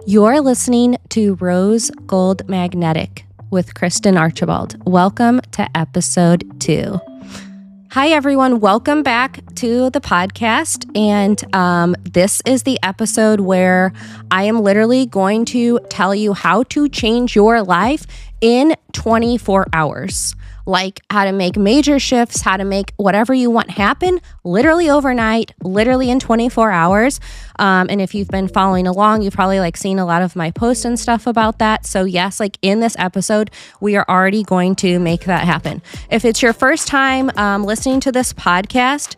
You're listening to Rose Gold Magnetic with Kristen Archibald. Welcome to episode 2. Hi, everyone. Welcome back to the podcast. And this is the episode where I am literally going to tell you how to change your life in 24 hours. Like how to make major shifts, how to make whatever you want happen literally overnight, literally in 24 hours. And if you've been following along, you've probably seen a lot of my posts and stuff about that. So yes, in this episode, we are already going to make that happen. If it's your first time listening to this podcast,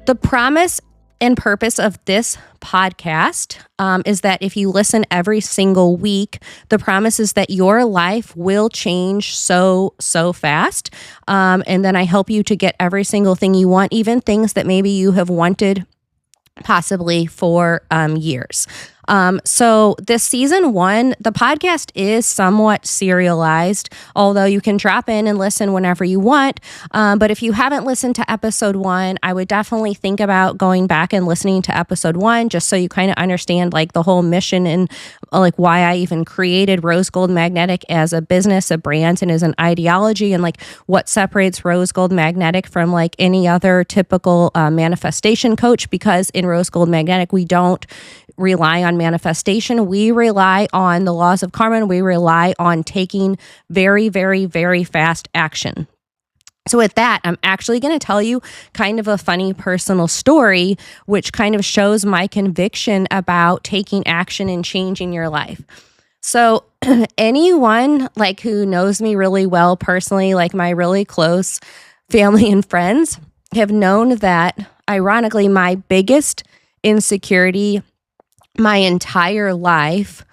the promise and purpose of this podcast is that if you listen every single week, the promise is that your life will change so fast. And then I help you to get every single thing you want, even things that maybe you have wanted possibly for years. So this season 1, the podcast is somewhat serialized, although you can drop in and listen whenever you want. But if you haven't listened to episode 1, I would definitely think about going back and listening to episode 1, just so you kind of understand the whole mission and why I even created Rose Gold Magnetic as a business, a brand, and as an ideology, and what separates Rose Gold Magnetic from any other typical manifestation coach. Because in Rose Gold Magnetic, we don't rely on manifestation. We rely on the laws of karma, and we rely on taking very, very, very fast action. So with that, I'm actually going to tell you kind of a funny personal story, which kind of shows my conviction about taking action and changing your life. So anyone who knows me really well personally, my really close family and friends, have known that ironically, my biggest insecurity my entire life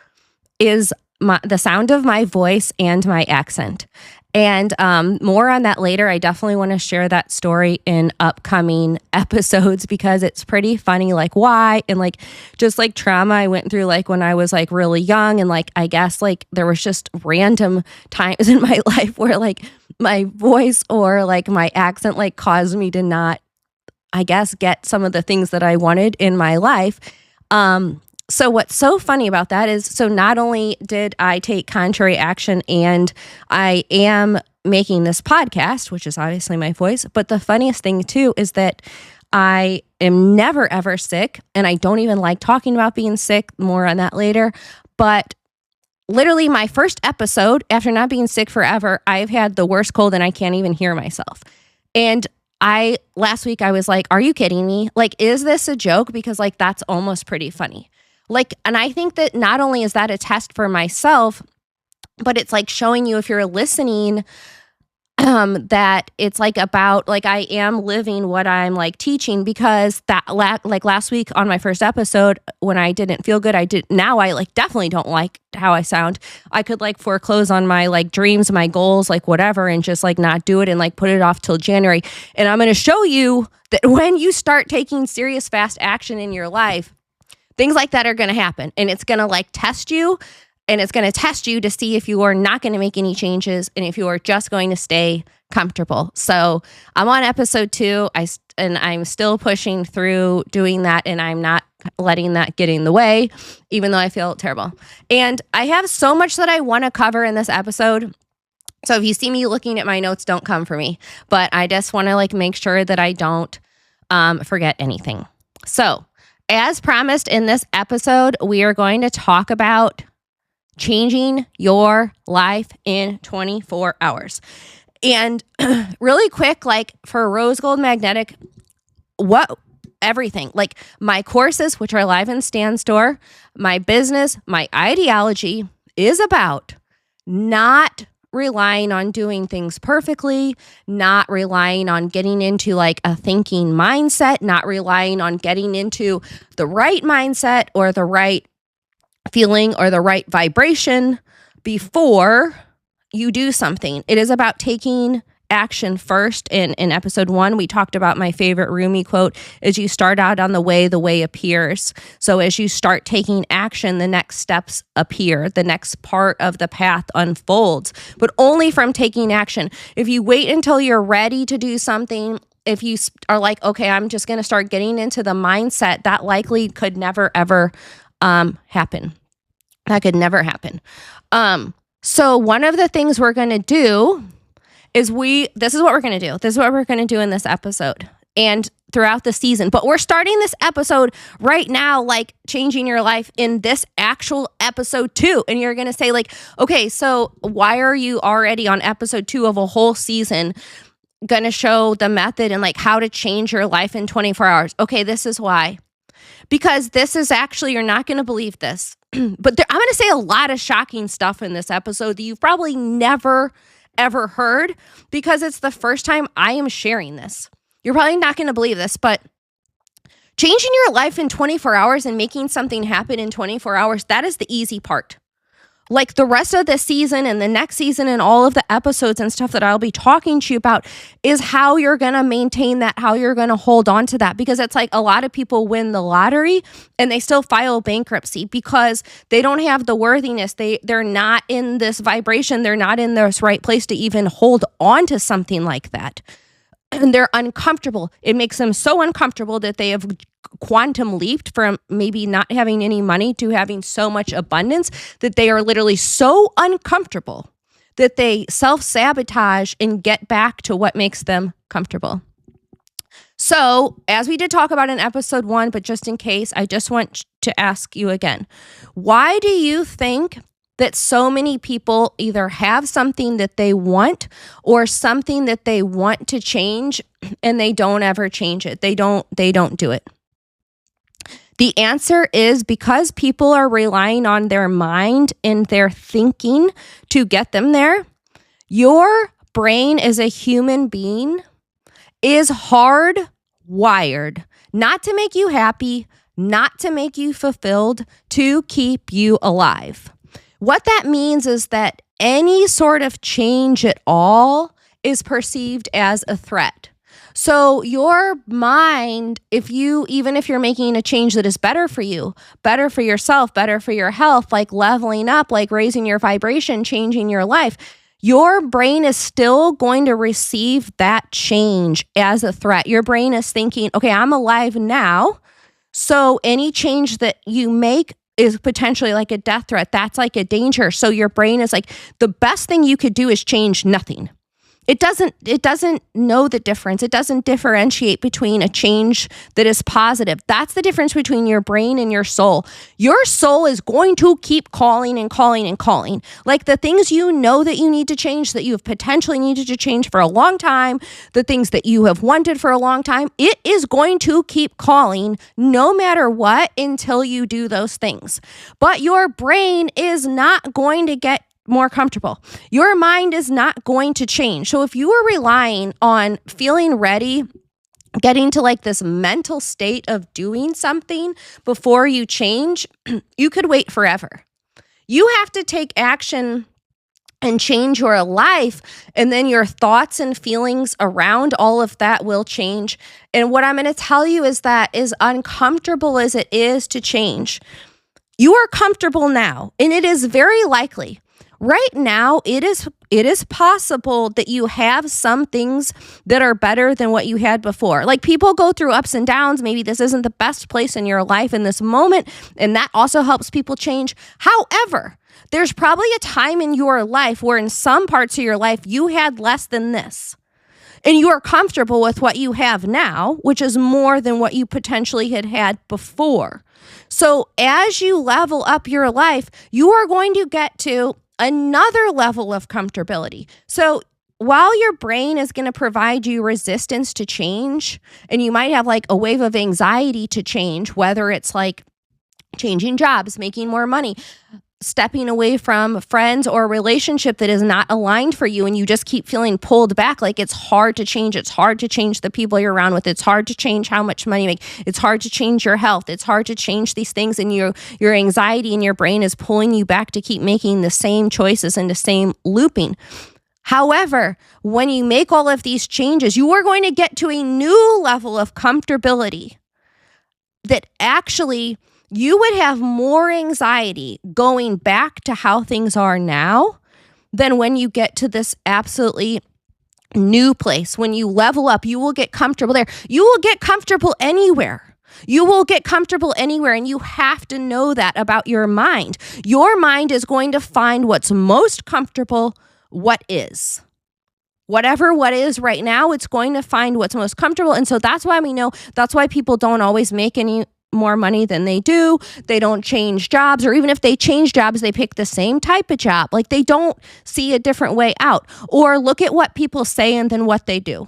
is the sound of my voice and my accent. And more on that later. I definitely want to share that story in upcoming episodes because it's pretty funny, why, and just trauma I went through when I was really young, and I guess there was just random times in my life where my voice or my accent caused me to not, I guess, get some of the things that I wanted in my life. So what's so funny about that is, so not only did I take contrary action and I am making this podcast, which is obviously my voice, but the funniest thing too is that I am never ever sick, and I don't even like talking about being sick. More on that later. But literally my first episode after not being sick forever, I've had the worst cold and I can't even hear myself. And last week I was are you kidding me? Is this a joke? Because that's almost pretty funny. And I think that not only is that a test for myself, but it's showing you, if you're listening, that it's about I am living what I'm teaching. Because that last week on my first episode, when I didn't feel good, I definitely don't like how I sound. I could foreclose on my dreams, my goals, whatever, and just not do it and put it off till January. And I'm going to show you that when you start taking serious fast action in your life, things like that are going to happen, and it's going to test you, and it's going to test you to see if you are not going to make any changes and if you are just going to stay comfortable. So I'm on episode 2, and I'm still pushing through doing that, and I'm not letting that get in the way, even though I feel terrible. And I have so much that I want to cover in this episode. So if you see me looking at my notes, don't come for me. But I just want to make sure that I don't forget anything. So as promised in this episode, we are going to talk about changing your life in 24 hours. And really quick, for Rose Gold Magnetic, everything, my courses, which are live in Stan Store, my business, my ideology is about not relying on doing things perfectly, not relying on getting into a thinking mindset, not relying on getting into the right mindset or the right feeling or the right vibration before you do something. It is about taking action first. In episode 1, we talked about my favorite Rumi quote is, you start out on the way appears. So as you start taking action, the next steps appear, the next part of the path unfolds, but only from taking action. If you wait until you're ready to do something, if you are okay, I'm just going to start getting into the mindset, that likely could never, ever happen. That could never happen. So one of the things we're going to do is this is what we're going to do. This is what we're going to do in this episode and throughout the season. But we're starting this episode right now, like changing your life in this actual episode 2. And you're going to say like, okay, so why are you already on episode 2 of a whole season going to show the method and like how to change your life in 24 hours? Okay, this is why. Because this is actually, you're not going to believe this, but I'm going to say a lot of shocking stuff in this episode that you've probably never, ever heard, because it's the first time I am sharing this. You're probably not going to believe this, but changing your life in 24 hours and making something happen in 24 hours, that is the easy part. Like the rest of the season and the next season and all of the episodes and stuff that I'll be talking to you about is how you're going to maintain that, how you're going to hold on to that. Because it's like a lot of people win the lottery and they still file bankruptcy because they don't have the worthiness. They're not in this vibration. They're not in this right place to even hold on to something like that. And they're uncomfortable. It makes them so uncomfortable that they have quantum leaped from maybe not having any money to having so much abundance that they are literally so uncomfortable that they self-sabotage and get back to what makes them comfortable. So, as we did talk about in episode 1, but just in case, I just want to ask you again, why do you think that so many people either have something that they want or something that they want to change and they don't ever change it? They don't do it. The answer is because people are relying on their mind and their thinking to get them there. Your brain as a human being is hardwired not to make you happy, not to make you fulfilled, to keep you alive. What that means is that any sort of change at all is perceived as a threat. So your mind, even if you're making a change that is better for you, better for yourself, better for your health, like leveling up, like raising your vibration, changing your life, your brain is still going to receive that change as a threat. Your brain is thinking, okay, I'm alive now. So any change that you make is potentially like a death threat. That's like a danger. So your brain is like, the best thing you could do is change nothing. It doesn't know the difference. It doesn't differentiate between a change that is positive. That's the difference between your brain and your soul. Your soul is going to keep calling and calling and calling. Like the things you know that you need to change, that you have potentially needed to change for a long time, the things that you have wanted for a long time, it is going to keep calling no matter what until you do those things. But your brain is not going to get more comfortable. Your mind is not going to change. So if you are relying on feeling ready, getting to like this mental state of doing something before you change, you could wait forever. You have to take action and change your life, and then your thoughts and feelings around all of that will change. And what I'm going to tell you is that as uncomfortable as it is to change, you are comfortable now, and it is very likely right now, it is possible that you have some things that are better than what you had before. Like people go through ups and downs. Maybe this isn't the best place in your life in this moment, and that also helps people change. However, there's probably a time in your life where in some parts of your life, you had less than this. And you are comfortable with what you have now, which is more than what you potentially had before. So as you level up your life, you are going to get to another level of comfortability. So while your brain is going to provide you resistance to change, and you might have like a wave of anxiety to change, whether it's like changing jobs, making more money, stepping away from friends or a relationship that is not aligned for you, and you just keep feeling pulled back, like it's hard to change. It's hard to change the people you're around with. It's hard to change how much money you make. It's hard to change your health. It's hard to change these things, and your anxiety in your brain is pulling you back to keep making the same choices and the same looping. However, when you make all of these changes, you are going to get to a new level of comfortability that actually you would have more anxiety going back to how things are now than when you get to this absolutely new place. When you level up, you will get comfortable there. You will get comfortable anywhere. You will get comfortable anywhere, and you have to know that about your mind. Your mind is going to find what's most comfortable, what is. Whatever what is right now, it's going to find what's most comfortable. And so that's why we know, that's why people don't always make any more money than they do. They don't change jobs, or even if they change jobs, they pick the same type of job. Like they don't see a different way out. Or look at what people say and then what they do.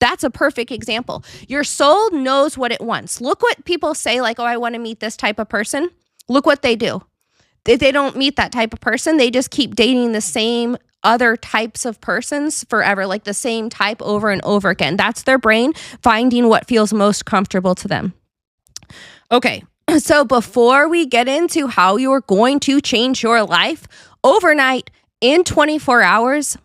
That's a perfect example. Your soul knows what it wants. Look what people say, like, oh, I want to meet this type of person. Look what they do. If they don't meet that type of person, they just keep dating the same other types of persons forever, like the same type over and over again. That's their brain finding what feels most comfortable to them. Okay, so before we get into how you're going to change your life overnight in 24 hours,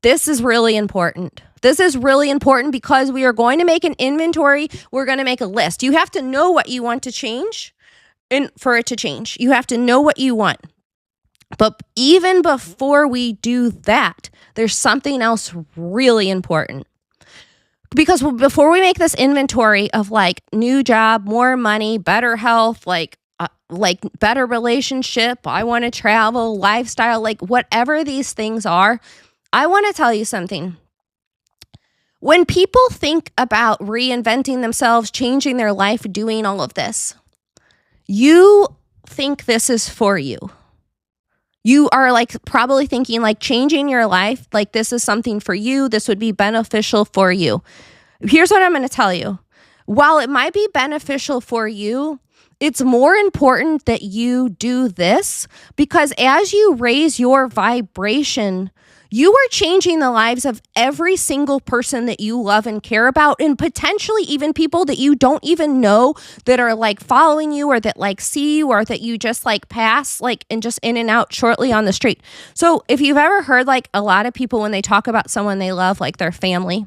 this is really important. This is really important because we are going to make an inventory. We're going to make a list. You have to know what you want to change and for it to change. You have to know what you want. But even before we do that, there's something else really important. Because before we make this inventory of like new job, more money, better health, like better relationship, I want to travel, lifestyle, like whatever these things are, I want to tell you something. When people think about reinventing themselves, changing their life, doing all of this, you think this is for you. You are like probably thinking like changing your life, like this is something for you. This would be beneficial for you. Here's what I'm going to tell you. While it might be beneficial for you, it's more important that you do this because as you raise your vibration, you are changing the lives of every single person that you love and care about, and potentially even people that you don't even know that are like following you or that like see you or that you just like pass like and just in and out shortly on the street. So if you've ever heard like a lot of people when they talk about someone they love, like their family,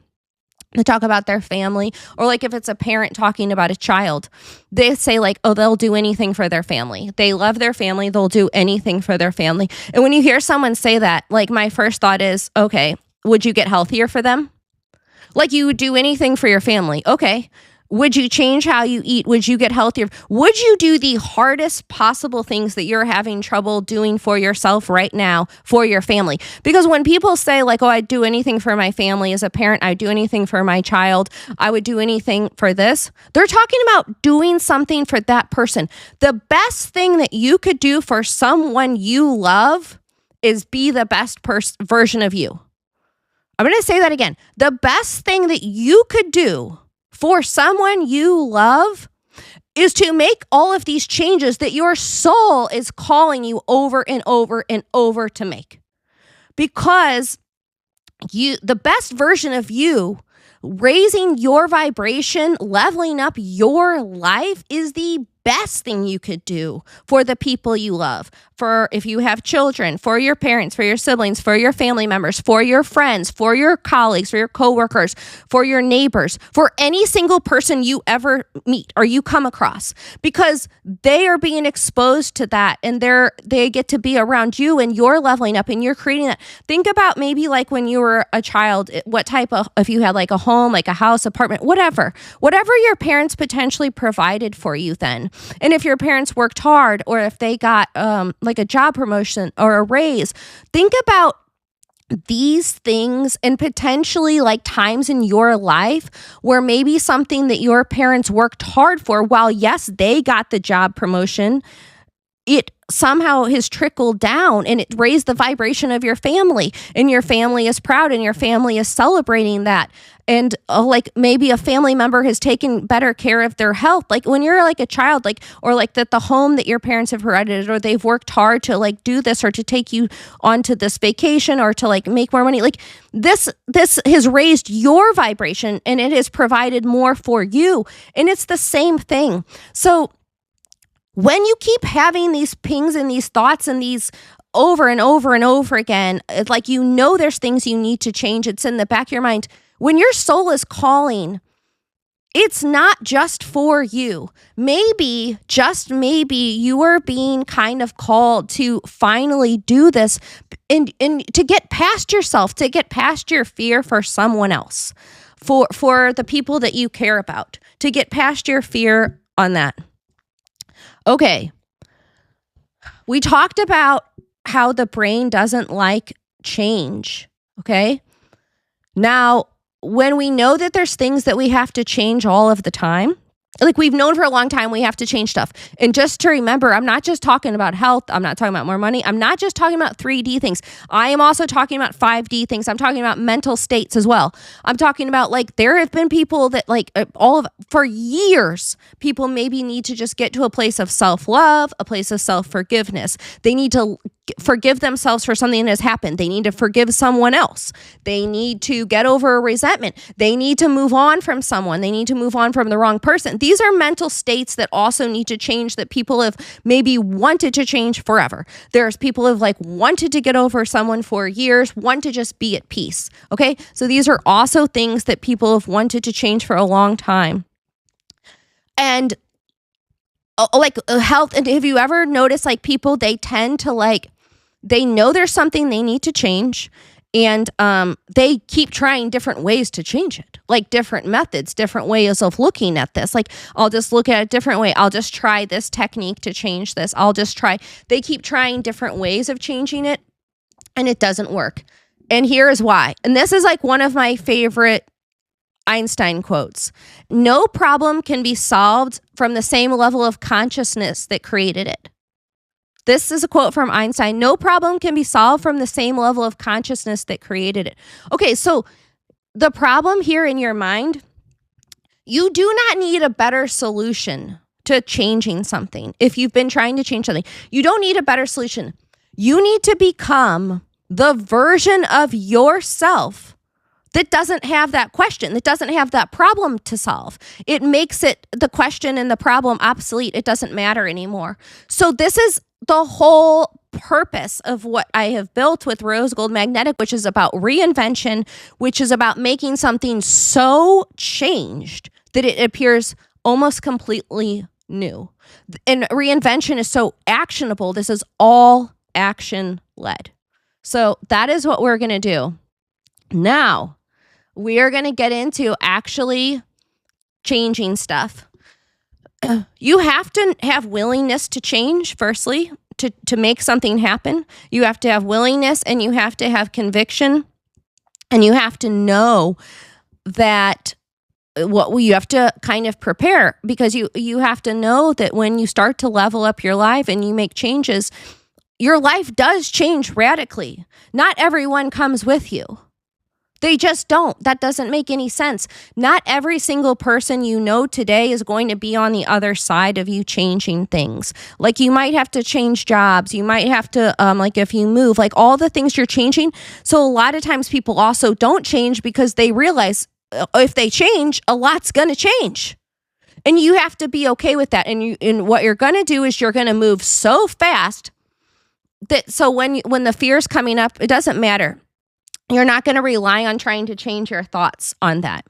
they talk about their family, or like if it's a parent talking about a child, they say like, oh, they'll do anything for their family. They love their family. They'll do anything for their family. And when you hear someone say that, like my first thought is, okay, would you get healthier for them? Like you would do anything for your family. Okay. Would you change how you eat? Would you get healthier? Would you do the hardest possible things that you're having trouble doing for yourself right now for your family? Because when people say like, oh, I'd do anything for my family as a parent, I'd do anything for my child, I would do anything for this, they're talking about doing something for that person. The best thing that you could do for someone you love is be the best version of you. I'm going to say that again. The best thing that you could do for someone you love is to make all of these changes that your soul is calling you over and over and over to make. Because the best version of you, raising your vibration, leveling up your life is the best thing you could do for the people you love, for if you have children, for your parents, for your siblings, for your family members, for your friends, for your colleagues, for your coworkers, for your neighbors, for any single person you ever meet or you come across, because they are being exposed to that and they get to be around you and you're leveling up and you're creating that. Think about maybe like when you were a child, what type of, if you had like a home, like a house, apartment, whatever your parents potentially provided for you then. And if your parents worked hard or if they got like a job promotion or a raise, think about these things and potentially like times in your life where maybe something that your parents worked hard for, while yes, they got the job promotion, it somehow has trickled down and it raised the vibration of your family, and your family is proud and your family is celebrating that. And like maybe a family member has taken better care of their health. Like when you're like a child, like, or like that the home that your parents have provided, or they've worked hard to like do this or to take you onto this vacation or to like make more money. Like this has raised your vibration and it has provided more for you. And it's the same thing. So when you keep having these pings and these thoughts and these over and over and over again, it's like, you know, there's things you need to change. It's in the back of your mind. When your soul is calling, it's not just for you. Maybe, just maybe, you are being kind of called to finally do this and to get past yourself, to get past your fear for someone else. for the people that you care about, to get past your fear on that. Okay. We talked about how the brain doesn't like change. Okay. Now, when we know that there's things that we have to change all of the time, like we've known for a long time, we have to change stuff. And just to remember, I'm not just talking about health. I'm not talking about more money. I'm not just talking about 3D things. I am also talking about 5D things. I'm talking about mental states as well. I'm talking about like, there have been people that like for years, people maybe need to just get to a place of self-love, a place of self-forgiveness. They need to forgive themselves for something that has happened. They need to forgive someone else. They need to get over a resentment. They need to move on from someone. They need to move on from the wrong person. These are mental states that also need to change, that people have maybe wanted to change forever. There's people who have like wanted to get over someone for years, want to just be at peace. Okay. So these are also things that people have wanted to change for a long time. And like health. And have you ever noticed like people, they tend to like, they know there's something they need to change, and they keep trying different ways to change it, like different methods, different ways of looking at this. Like, I'll just look at it a different way. I'll just try this technique to change this. They keep trying different ways of changing it, and it doesn't work. And here is why. And this is like one of my favorite Einstein quotes. No problem can be solved from the same level of consciousness that created it. This is a quote from Einstein. No problem can be solved from the same level of consciousness that created it. Okay, so the problem here in your mind, you do not need a better solution to changing something. If you've been trying to change something, you don't need a better solution. You need to become the version of yourself that doesn't have that question, that doesn't have that problem to solve. It makes it, the question and the problem, obsolete. It doesn't matter anymore. So this is the whole purpose of what I have built with Rose Gold Magnetic, which is about reinvention, which is about making something so changed that it appears almost completely new. And reinvention is so actionable. This is all action led. So that is what we're going to do. Now, we are going to get into actually changing stuff. You have to have willingness to change, firstly, to make something happen. You have to have willingness, and you have to have conviction, and you have to know that you have to kind of prepare, because you have to know that when you start to level up your life and you make changes, your life does change radically. Not everyone comes with you. They just don't. That doesn't make any sense. Not every single person you know today is going to be on the other side of you changing things. Like, you might have to change jobs. You might have to, like if you move, like all the things you're changing. So a lot of times people also don't change because they realize if they change, a lot's going to change. And you have to be okay with that. And what you're going to do is you're going to move so fast that, so when the fear's coming up, it doesn't matter. You're not going to rely on trying to change your thoughts on that.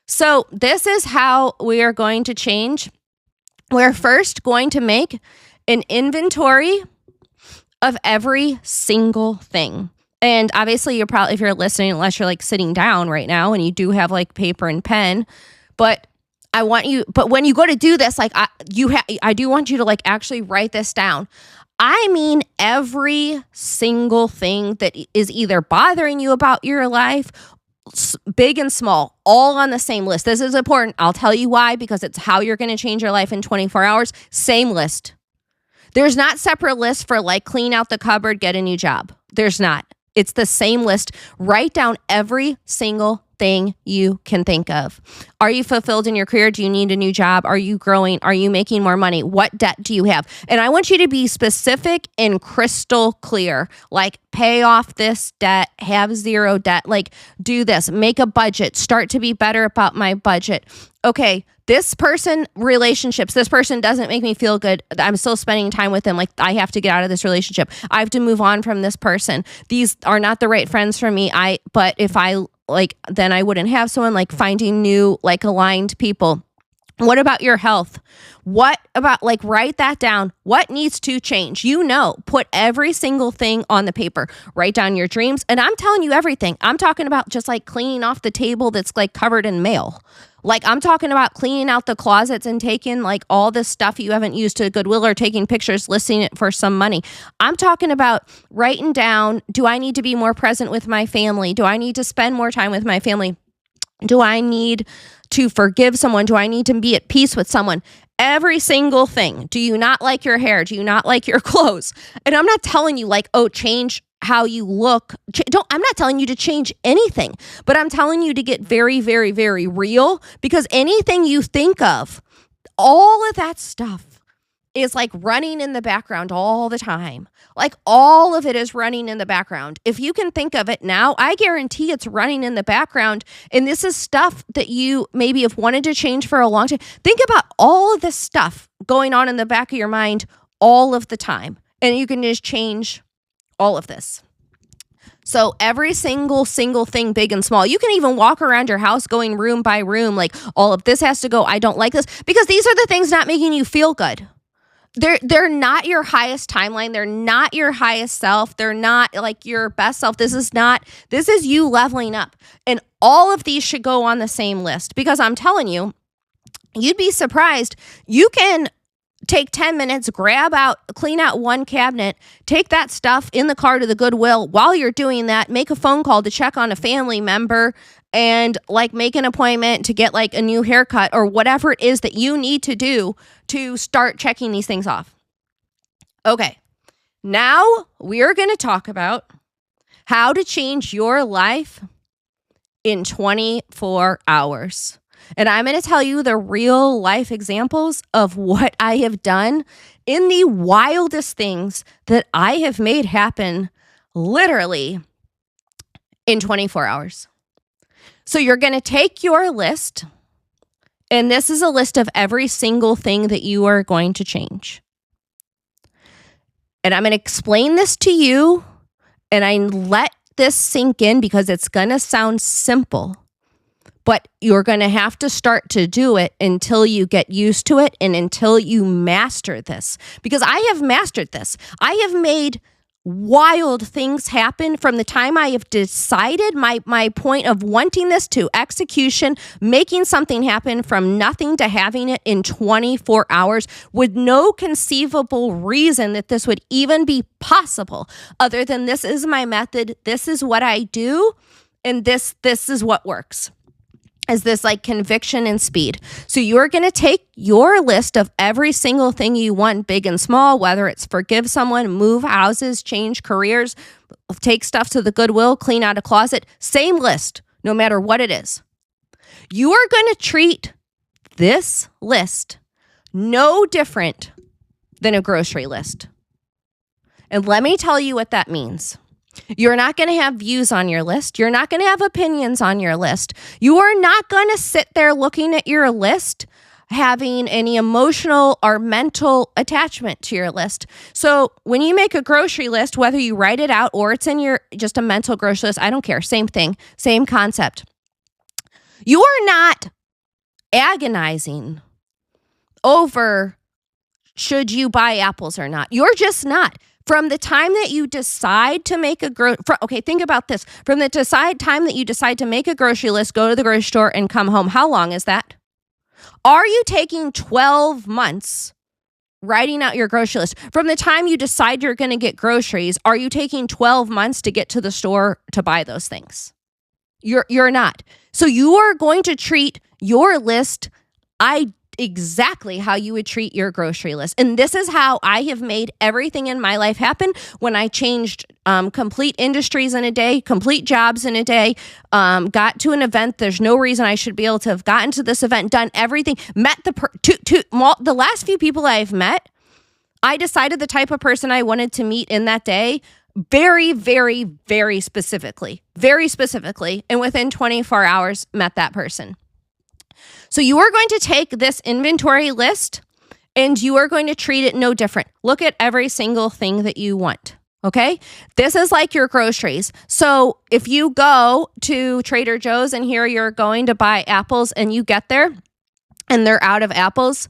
So this is how we are going to change. We're first going to make an inventory of every single thing. And obviously you're probably, if you're listening, unless you're like sitting down right now and you do have like paper and pen, but when you go to do this, like I do want you to like actually write this down. I mean, every single thing that is either bothering you about your life, big and small, all on the same list. This is important. I'll tell you why, because it's how you're going to change your life in 24 hours. Same list. There's not separate lists for like clean out the cupboard, get a new job. There's not. It's the same list. Write down every single thing you can think of. Are you fulfilled in your career? Do you need a new job? Are you growing? Are you making more money? What debt do you have? And I want you to be specific and crystal clear. Like, pay off this debt, have zero debt, like do this, make a budget, start to be better about my budget. Okay, this person, relationships, this person doesn't make me feel good. I'm still spending time with them. Like, I have to get out of this relationship. I have to move on from this person. These are not the right friends for me. But if I like, then I wouldn't have someone. Like, finding new, like aligned people. What about your health? What about, like, write that down. What needs to change? Put every single thing on the paper. Write down your dreams. And I'm telling you everything. I'm talking about just like cleaning off the table that's like covered in mail. Like, I'm talking about cleaning out the closets and taking like all this stuff you haven't used to Goodwill, or taking pictures, listing it for some money. I'm talking about writing down, do I need to be more present with my family? Do I need to spend more time with my family? Do I need to forgive someone? Do I need to be at peace with someone? Every single thing. Do you not like your hair? Do you not like your clothes? And I'm not telling you like, oh, change how you look. I'm not telling you to change anything, but I'm telling you to get very, very, very real, because anything you think of, all of that stuff is like running in the background all the time. Like, all of it is running in the background. If you can think of it now, I guarantee it's running in the background. And this is stuff that you maybe have wanted to change for a long time. Think about all of this stuff going on in the back of your mind all of the time. And you can just change all of this. So every single thing, big and small. You can even walk around your house going room by room, like, all of this has to go. I don't like this, because these are the things not making you feel good. They're not your highest timeline. They're not your highest self. They're not like your best self. This is you leveling up. And all of these should go on the same list, because I'm telling you, you'd be surprised. You can take 10 minutes, clean out one cabinet, take that stuff in the car to the Goodwill. While you're doing that, make a phone call to check on a family member, and like make an appointment to get like a new haircut, or whatever it is that you need to do to start checking these things off. Okay, now we're going to talk about how to change your life in 24 hours. And I'm going to tell you the real life examples of what I have done in the wildest things that I have made happen literally in 24 hours. So you're going to take your list, and this is a list of every single thing that you are going to change. And I'm going to explain this to you, and I let this sink in because it's going to sound simple, but you're going to have to start to do it until you get used to it and until you master this. Because I have mastered this. I have made wild things happen from the time I have decided my point of wanting this to execution, making something happen from nothing to having it in 24 hours with no conceivable reason that this would even be possible other than this is my method, this is what I do, and this is what works. Is this like conviction and speed. So you're going to take your list of every single thing you want, big and small, whether it's forgive someone, move houses, change careers, take stuff to the Goodwill, clean out a closet, same list, no matter what it is. You are going to treat this list no different than a grocery list. And let me tell you what that means. You're not going to have views on your list. You're not going to have opinions on your list. You are not going to sit there looking at your list, having any emotional or mental attachment to your list. So when you make a grocery list, whether you write it out or it's in your just a mental grocery list, I don't care. Same thing, same concept. You are not agonizing over should you buy apples or not. You're just not. From the time that you decide to make think about this. From the time that you decide to make a grocery list, go to the grocery store and come home, how long is that? Are you taking 12 months writing out your grocery list? From the time you decide you're going to get groceries, are you taking 12 months to get to the store to buy those things? You're not. So you are going to treat your list exactly how you would treat your grocery list. And this is how I have made everything in my life happen when I changed complete industries in a day, complete jobs in a day, got to an event. There's no reason I should be able to have gotten to this event, done everything, met the last few people I've met. I decided the type of person I wanted to meet in that day very, very, very specifically, and within 24 hours met that person. So you are going to take this inventory list and you are going to treat it no different. Look at every single thing that you want, okay? This is like your groceries. So if you go to Trader Joe's and here you're going to buy apples and you get there and they're out of apples,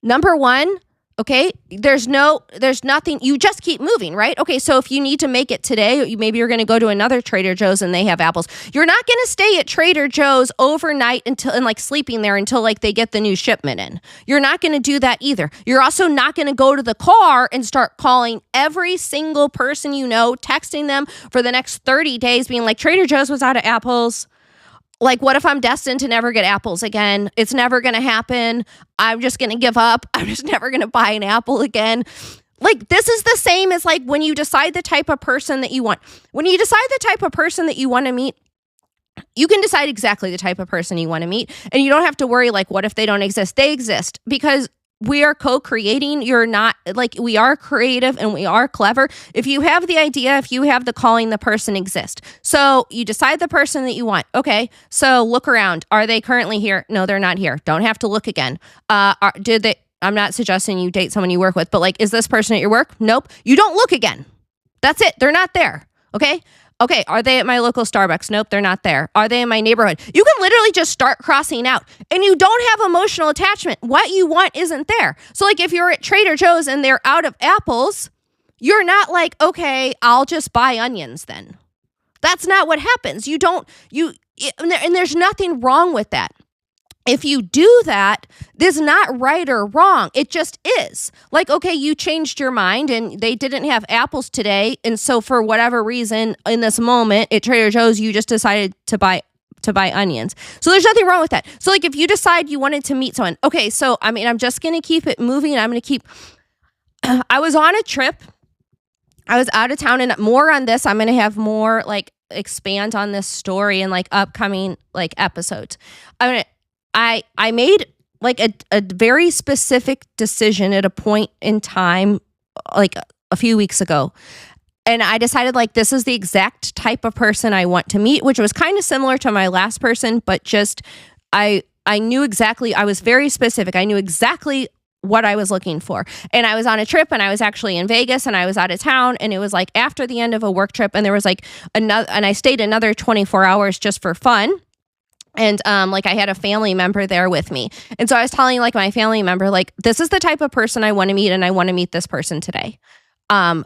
number one, okay, there's nothing, you just keep moving, right? Okay, so if you need to make it today, maybe you're going to go to another Trader Joe's and they have apples. You're not going to stay at Trader Joe's overnight and like sleeping there until like they get the new shipment in. You're not going to do that either. You're also not going to go to the car and start calling every single person you know, texting them for the next 30 days, being like, Trader Joe's was out of apples. Like, what if I'm destined to never get apples again? It's never going to happen. I'm just going to give up. I'm just never going to buy an apple again. Like, this is the same as like when you decide the type of person that you want. When you decide the type of person that you want to meet, you can decide exactly the type of person you want to meet. And you don't have to worry, like, what if they don't exist? They exist because we are co-creating. You're not like, we are creative and we are clever. If you have the idea, if you have the calling, the person exists. So you decide the person that you want. Okay. So look around. Are they currently here? No, they're not here. Don't have to look again. I'm not suggesting you date someone you work with, but like, is this person at your work? Nope. You don't look again. That's it. They're not there. Okay. Okay, are they at my local Starbucks? Nope, they're not there. Are they in my neighborhood? You can literally just start crossing out and you don't have emotional attachment. What you want isn't there. So like if you're at Trader Joe's and they're out of apples, you're not like, okay, I'll just buy onions then. That's not what happens. And there's nothing wrong with that. If you do that, this is not right or wrong. It just is. Like, okay, you changed your mind and they didn't have apples today. And so for whatever reason, in this moment at Trader Joe's, you just decided to buy onions. So there's nothing wrong with that. So like if you decide you wanted to meet someone, okay, so I mean, I'm just going to keep it moving. I was on a trip. I was out of town, and more on this. I'm going to have more like expand on this story in like upcoming like episodes. I made like a very specific decision at a point in time, like a few weeks ago. And I decided like, this is the exact type of person I want to meet, which was kind of similar to my last person, but just, I knew exactly, I was very specific. I knew exactly what I was looking for. And I was on a trip and I was actually in Vegas and I was out of town, and it was like after the end of a work trip, and there was like another, and I stayed another 24 hours just for fun. And like I had a family member there with me. And so I was telling like my family member, like, this is the type of person I want to meet, and I want to meet this person today.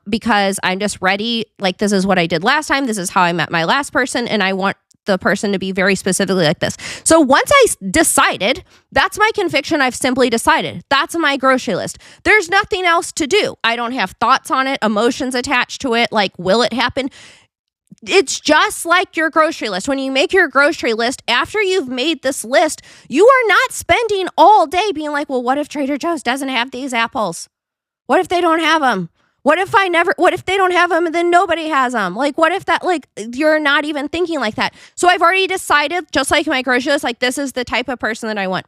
Because I'm just ready. Like, this is what I did last time. This is how I met my last person. And I want the person to be very specifically like this. So once I decided, that's my conviction. I've simply decided. That's my grocery list. There's nothing else to do. I don't have thoughts on it, emotions attached to it. Like, will it happen? It's just like your grocery list. When you make your grocery list, after you've made this list, you are not spending all day being like, well, what if Trader Joe's doesn't have these apples? What if they don't have them? What if they don't have them and then nobody has them? Like, what if that, like, you're not even thinking like that. So I've already decided, just like my grocery list, like, this is the type of person that I want.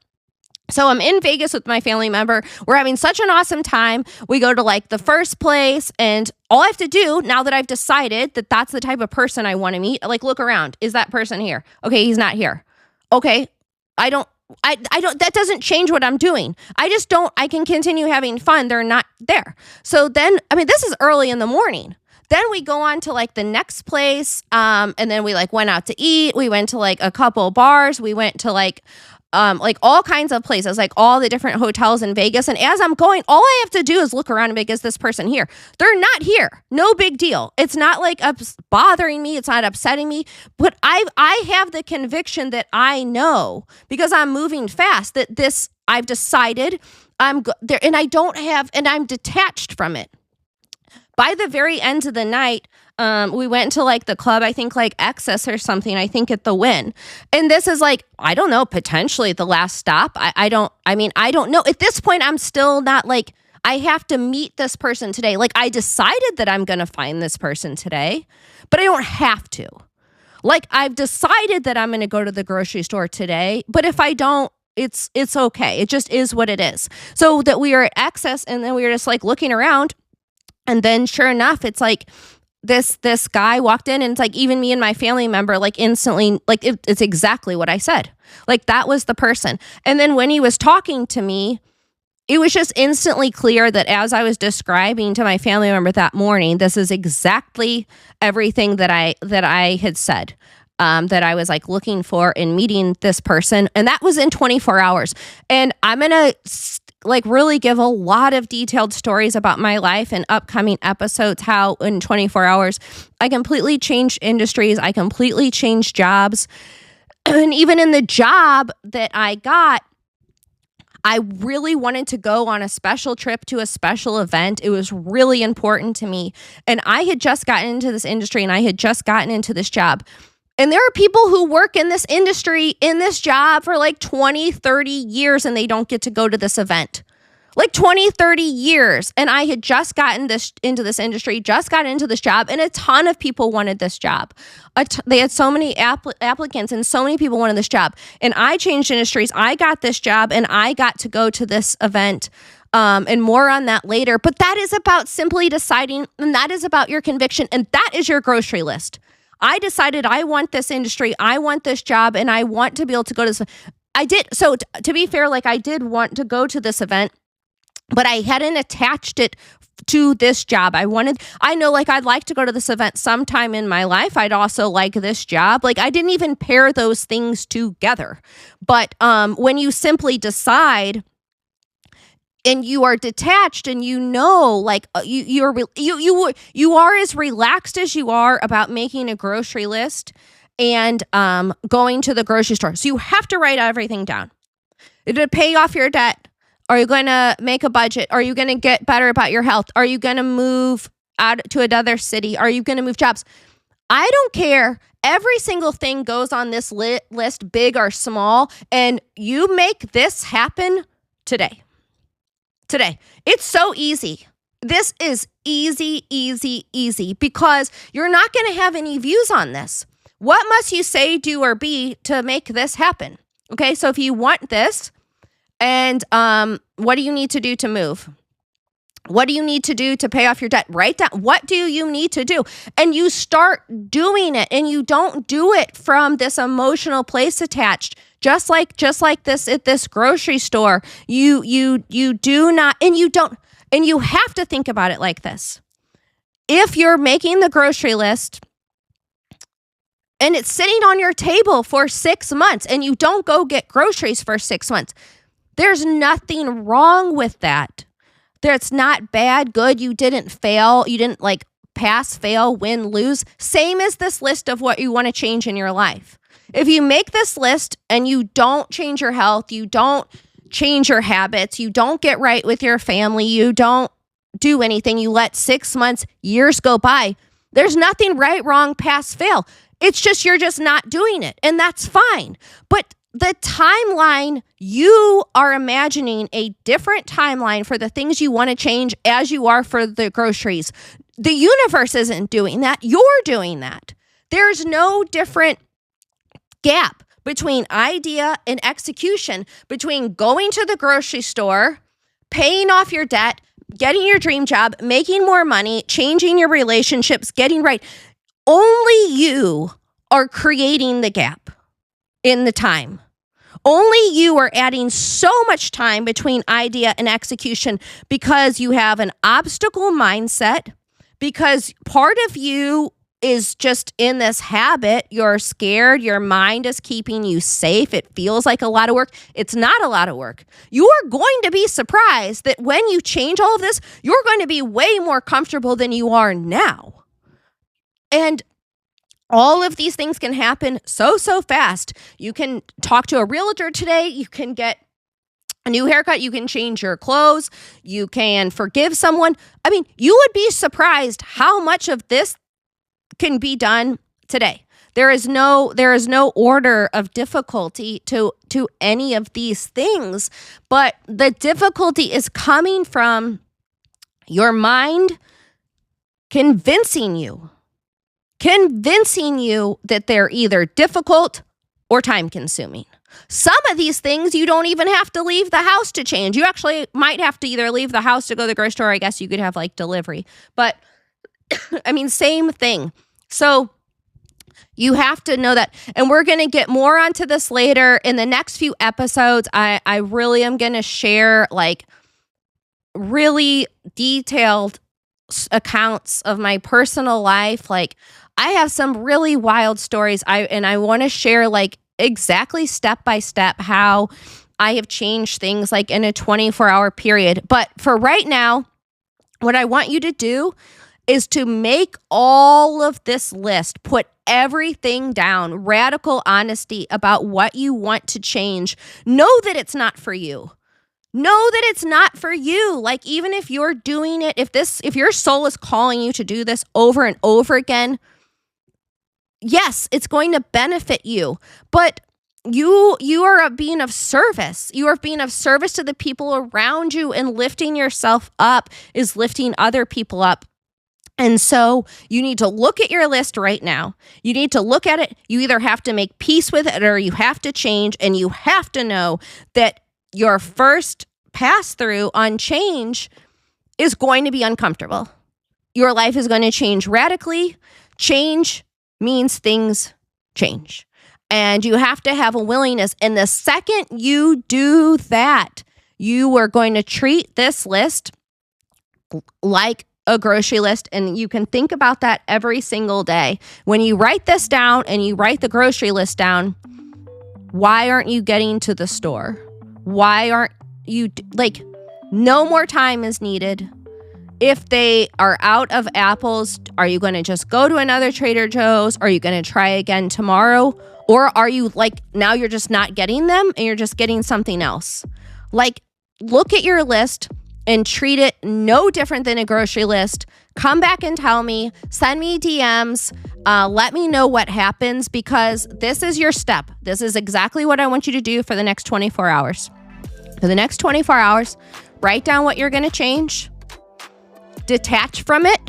So I'm in Vegas with my family member. We're having such an awesome time. We go to like the first place, and all I have to do now that I've decided that that's the type of person I want to meet, like, look around. Is that person here? Okay, he's not here. Okay, I don't, that doesn't change what I'm doing. I can continue having fun. They're not there. So then, I mean, this is early in the morning. Then we go on to like the next place. And then we like went out to eat. We went to like a couple bars. We went to like all kinds of places, like all the different hotels in Vegas. And as I'm going, all I have to do is look around and be like, is this person here? They're not here. No big deal. It's not like bothering me. It's not upsetting me. But I have the conviction that I know, because I'm moving fast, that this, I've decided I'm there, and I don't have, and I'm detached from it. By the very end of the night, we went to like the club, I think like Excess or something, I think at the Wynn. And this is like, I don't know, potentially the last stop. I don't know. At this point, I'm still not like, I have to meet this person today. Like, I decided that I'm going to find this person today, but I don't have to. Like, I've decided that I'm going to go to the grocery store today, but if I don't, it's okay. It just is what it is. So that we are at Excess, and then we were just like looking around. And then sure enough, it's like this guy walked in, and it's like even me and my family member, like instantly, like it's exactly what I said. Like, that was the person. And then when he was talking to me, it was just instantly clear that as I was describing to my family member that morning, this is exactly everything that I had said. that I was like looking for in meeting this person. And that was in 24 hours. And I'm going to like really give a lot of detailed stories about my life in upcoming episodes, how in 24 hours, I completely changed industries. I completely changed jobs. And even in the job that I got, I really wanted to go on a special trip to a special event. It was really important to me. And I had just gotten into this industry and I had just gotten into this job. And there are people who work in this industry, in this job for like 20, 30 years, and they don't get to go to this event. Like 20, 30 years. And I had just gotten into this industry, just got into this job, and a ton of people wanted this job. They had so many applicants and so many people wanted this job. And I changed industries. I got this job and I got to go to this event. And more on that later. But that is about simply deciding, and that is about your conviction, and that is your grocery list. I decided I want this industry, I want this job, and I want to be able to go to this. I did. So to be fair, like I did want to go to this event, but I hadn't attached it to this job. I know like I'd like to go to this event sometime in my life. I'd also like this job. Like I didn't even pair those things together. But when you simply decide and you are detached and you know, like you are as relaxed as you are about making a grocery list and going to the grocery store. So you have to write everything down. To pay off your debt. Are you going to make a budget? Are you going to get better about your health? Are you going to move out to another city? Are you going to move jobs? I don't care. Every single thing goes on this list, big or small, and you make this happen today. Today. It's so easy. This is easy, easy, easy because you're not going to have any views on this. What must you say, do, or be to make this happen? Okay, so if you want this, and what do you need to do to move? What do you need to do to pay off your debt? Write down, what do you need to do? And you start doing it, and you don't do it from this emotional place attached. Just like this at this grocery store, you do not, and you don't, and you have to think about it like this. If you're making the grocery list and it's sitting on your table for 6 months and you don't go get groceries for 6 months, there's nothing wrong with that. That's not bad, good. You didn't fail. You didn't like pass, fail, win, lose. Same as this list of what you want to change in your life. If you make this list and you don't change your health, you don't change your habits, you don't get right with your family, you don't do anything, you let 6 months, years go by, there's nothing right, wrong, pass, fail. It's just you're just not doing it, and that's fine. But the timeline, you are imagining a different timeline for the things you want to change as you are for the groceries. The universe isn't doing that. You're doing that. There's no different gap between idea and execution, between going to the grocery store, paying off your debt, getting your dream job, making more money, changing your relationships, getting right. Only you are creating the gap in the time. Only you are adding so much time between idea and execution because you have an obstacle mindset, because part of you is just in this habit. You're scared. Your mind is keeping you safe. It feels like a lot of work. It's not a lot of work. You are going to be surprised that when you change all of this, you're going to be way more comfortable than you are now. And all of these things can happen so fast. You can talk to a realtor today. You can get a new haircut. You can change your clothes. You can forgive someone. I mean, you would be surprised how much of this can be done today. There is no order of difficulty to any of these things, but the difficulty is coming from your mind convincing you that they're either difficult or time consuming. Some of these things you don't even have to leave the house to change. You actually might have to either leave the house to go to the grocery store. I guess you could have like delivery, but I mean, same thing. So you have to know that. And we're going to get more onto this later in the next few episodes. I really am going to share like really detailed accounts of my personal life, like I have some really wild stories. I want to share like exactly step by step how I have changed things like in a 24-hour period. But for right now, what I want you to do is to make all of this list, put everything down, radical honesty about what you want to change. Know that it's not for you. Know that it's not for you. Like, even if you're doing it, if your soul is calling you to do this over and over again, yes, it's going to benefit you. But you are being of service. You are being of service to the people around you, and lifting yourself up is lifting other people up. And so you need to look at your list right now. You need to look at it. You either have to make peace with it or you have to change. And you have to know that your first pass through on change is going to be uncomfortable. Your life is going to change radically. Change means things change. And you have to have a willingness. And the second you do that, you are going to treat this list like a grocery list. And you can think about that every single day. When you write this down and you write the grocery list down, why aren't you getting to the store? Why aren't you, like, no more time is needed. If they are out of apples, are you going to just go to another Trader Joe's? Are you going to try again tomorrow? Or are you like, now you're just not getting them and you're just getting something else? Like, look at your list and treat it no different than a grocery list. Come back and tell me, send me DMs, let me know what happens, because this is your step. This is exactly what I want you to do for the next 24 hours. For the next 24 hours, write down what you're going to change, detach from it,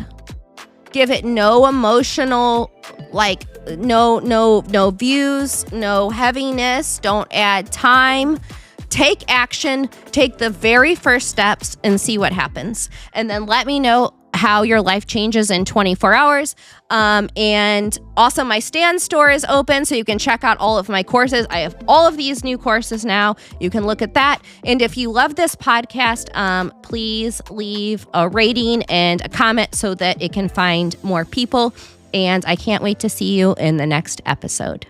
give it no emotional, like no views, no heaviness, don't add time. Take action, take the very first steps and see what happens. And then let me know how your life changes in 24 hours. And also my Stan store is open, so you can check out all of my courses. I have all of these new courses now. You can look at that. And if you love this podcast, please leave a rating and a comment so that it can find more people. And I can't wait to see you in the next episode.